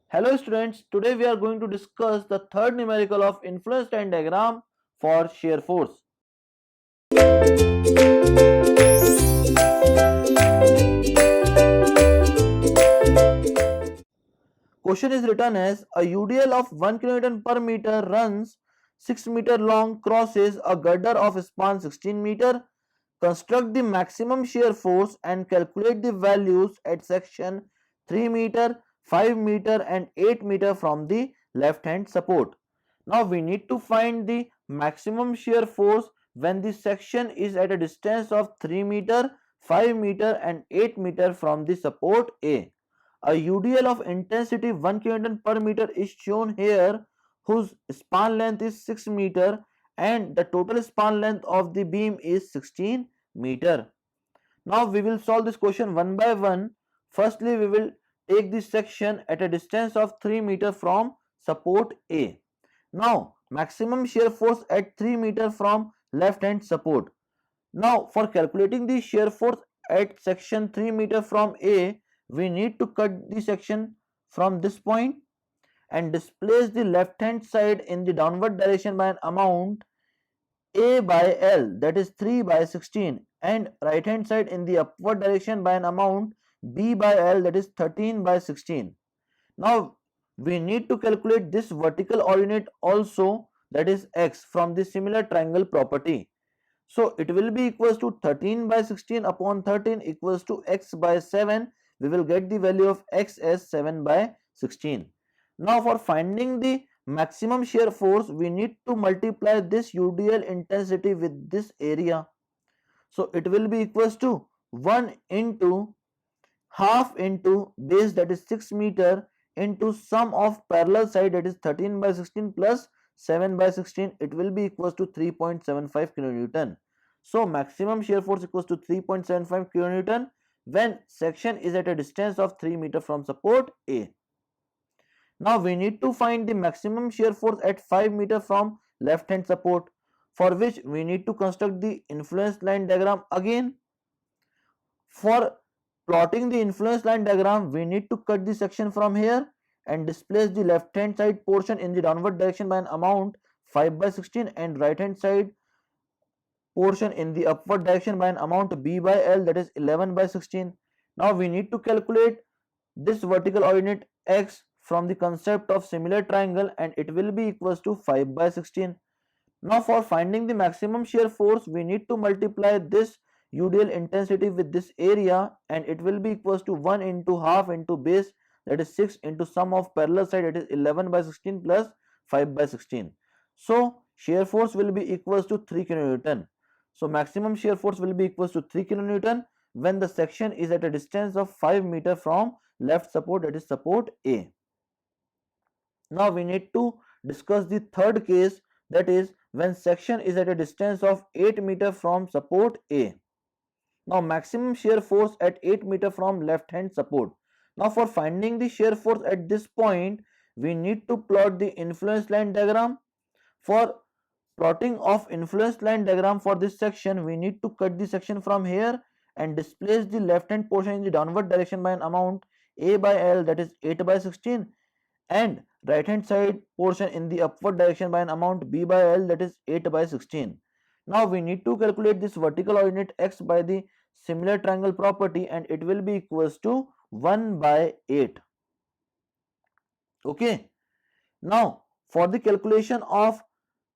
Hello students, today we are going to discuss the third numerical of influence line diagram for shear force. Question is written as a UDL of 1 kN per meter runs 6 meter long, crosses a girder of span 16 meter. Construct the maximum shear force and calculate the values at section 3 meter, 5 meter and 8 meter from the left hand support. Now we need to find the maximum shear force when the section is at a distance of 3 meter, 5 meter and 8 meter from the support A. A UDL of intensity 1 kN per meter is shown here, whose span length is 6 meter and the total span length of the beam is 16 meter. Now we will solve this question one by one. Firstly, we will take this section at a distance of 3 meter from support A. Now maximum shear force at 3 meter from left hand support. Now for calculating the shear force at section 3 meter from A, we need to cut the section from this point and displace the left hand side in the downward direction by an amount A by L, that is 3 by 16, and right hand side in the upward direction by an amount B by L, that is 13 by 16. Now we need to calculate this vertical ordinate also, that is x, from the similar triangle property. So it will be equals to 13 by 16 upon 13 equals to x by 7. We will get the value of x as 7 by 16. Now for finding the maximum shear force, we need to multiply this UDL intensity with this area. So it will be equals to 1 into half into base, that is 6 meter, into sum of parallel side, that is 13 by 16 plus 7 by 16. It will be equals to 3.75 kilonewton. So maximum shear force equals to 3.75 kilonewton when section is at a distance of 3 meter from support A. Now we need to find the maximum shear force at 5 meter from left hand support, for which we need to construct the influence line diagram again. For plotting the influence line diagram, we need to cut the section from here and displace the left hand side portion in the downward direction by an amount 5 by 16 and right hand side portion in the upward direction by an amount B by L, that is 11 by 16. Now we need to calculate this vertical ordinate x from the concept of similar triangle, and it will be equals to 5 by 16. Now for finding the maximum shear force, we need to multiply this UDL intensity with this area, and it will be equals to 1 into half into base, that is 6, into sum of parallel side, that is 11 by 16 plus 5 by 16. So shear force will be equals to 3 kilonewton. So maximum shear force will be equals to 3 kilonewton when the section is at a distance of 5 meter from left support, that is support A. Now we need to discuss the third case, that is when section is at a distance of 8 meter from support A. Now maximum shear force at 8 meter from left hand support. Now for finding the shear force at this point, we need to plot the influence line diagram. For plotting of influence line diagram for this section, we need to cut the section from here and displace the left hand portion in the downward direction by an amount A by L, that is 8 by 16, and right hand side portion in the upward direction by an amount B by L, that is 8 by 16. Now we need to calculate this vertical ordinate x by the similar triangle property, and it will be equals to 1 by 8. Okay. Now for the calculation of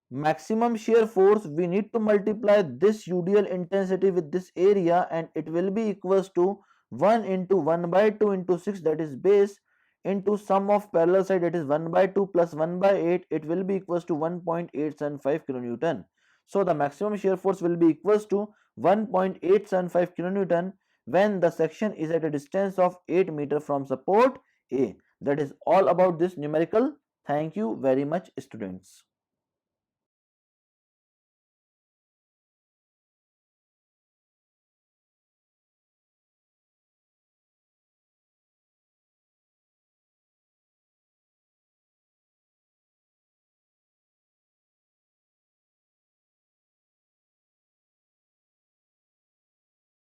maximum shear force, we need to multiply this UDL intensity with this area, and it will be equals to 1 into 1 by 2 into 6, that is base, into sum of parallel side, that is 1 by 2 plus 1 by 8. It will be equals to 1.875 kilonewton. So the maximum shear force will be equals to 1.875 kilonewton when the section is at a distance of 8 meter from support A. That is all about this numerical. Thank you very much, students.